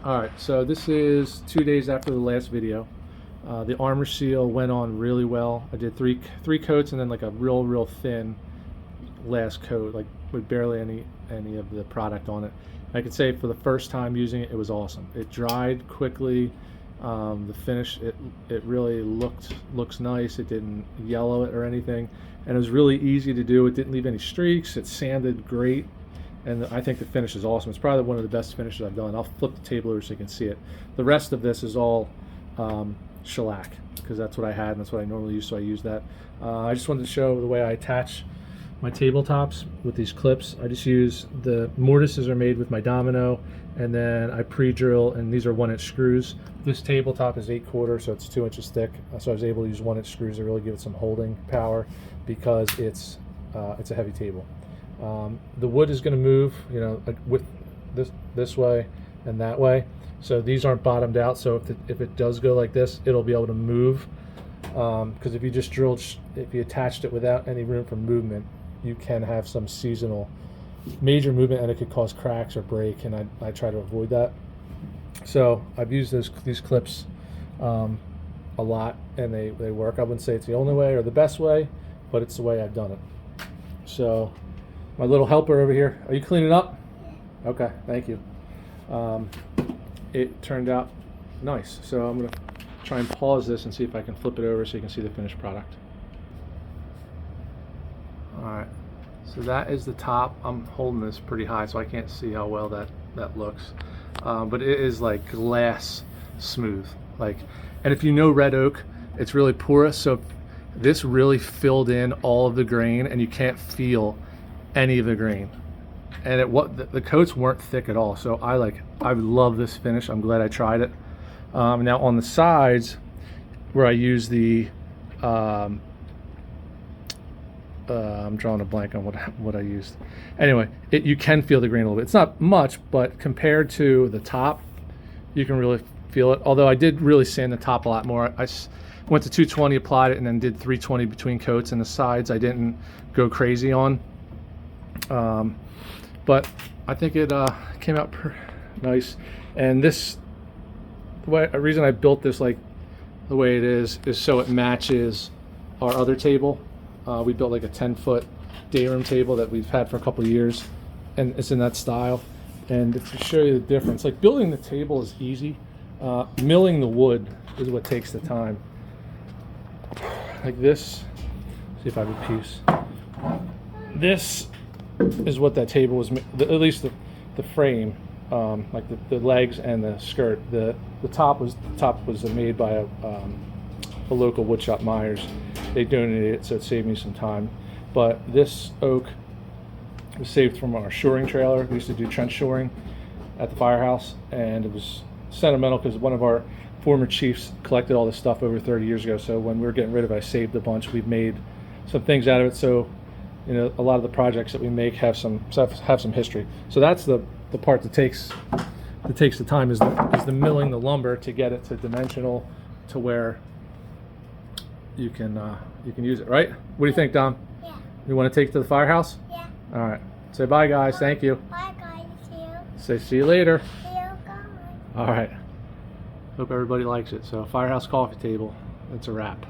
Alright, so this is 2 days after the last video. The armor seal went on really well. I did three coats and then like a real thin last coat, like with barely any of the product on it. I could say for the first time using it, it was awesome. It dried quickly. The finish, it really looks nice. It didn't yellow it or anything, and it was really easy to do. It didn't leave any streaks. It sanded great. And I think the finish is awesome. It's probably one of the best finishes I've done. I'll flip the table over so you can see it. The rest of this is all shellac, because that's what I had and that's what I normally use, so I use that. I just wanted to show the way I attach my tabletops with these clips. I just use the mortises are made with my Domino, and then I pre-drill, and these are 1-inch screws. This tabletop is 8/4, so it's 2 inches thick. So I was able to use 1-inch screws to really give it some holding power, because it's a heavy table. The wood is going to move, you know, with this way and that way. So these aren't bottomed out. So if it does go like this, it'll be able to move. Because if you just if you attached it without any room for movement, you can have some seasonal major movement, and it could cause cracks or break. And I try to avoid that. So I've used these clips a lot, and they work. I wouldn't say it's the only way or the best way, but it's the way I've done it. So my little helper over here, are you cleaning up? Okay, thank you. It turned out nice. So I'm gonna try and pause this and see if I can flip it over so you can see the finished product. All right, so that is the top. I'm holding this pretty high so I can't see how well that looks. But it is like glass smooth. And if you know red oak, it's really porous, so this really filled in all of the grain and you can't feel any of the grain. And the coats weren't thick at all, so I love this finish. I'm glad I tried it. Now on the sides, where I use the I'm drawing a blank on what I used. Anyway, you can feel the grain a little bit. It's not much, but compared to the top, you can really feel it. Although I did really sand the top a lot more. I went to 220, applied it, and then did 320 between coats, and the sides I didn't go crazy on. But I think it came out nice. And the reason I built this like the way it is so it matches our other table. We built like a 10-foot day room table that we've had for a couple of years, and it's in that style. And to show you the difference, like building the table is easy. Milling the wood is what takes the time. Like this, see if I have a piece. This is what that table was, at least the frame, like the legs and the skirt. The top was made by a local woodshop, Myers. They donated it, so it saved me some time. But this oak was saved from our shoring trailer. We used to do trench shoring at the firehouse, and it was sentimental because one of our former chiefs collected all this stuff over 30 years ago. So when we were getting rid of it, I saved a bunch. We've made some things out of it. So, you know, a lot of the projects that we make have some history. So that's the part that takes the time is the milling the lumber to get it to dimensional to where you can use it, right? What do you think, Dom? Yeah. You want to take it to the firehouse? Yeah. All right. Say bye, guys. Thank you. Bye, guys. See you. Say see you later. See you, guys. All right. Hope everybody likes it. So firehouse coffee table. It's a wrap.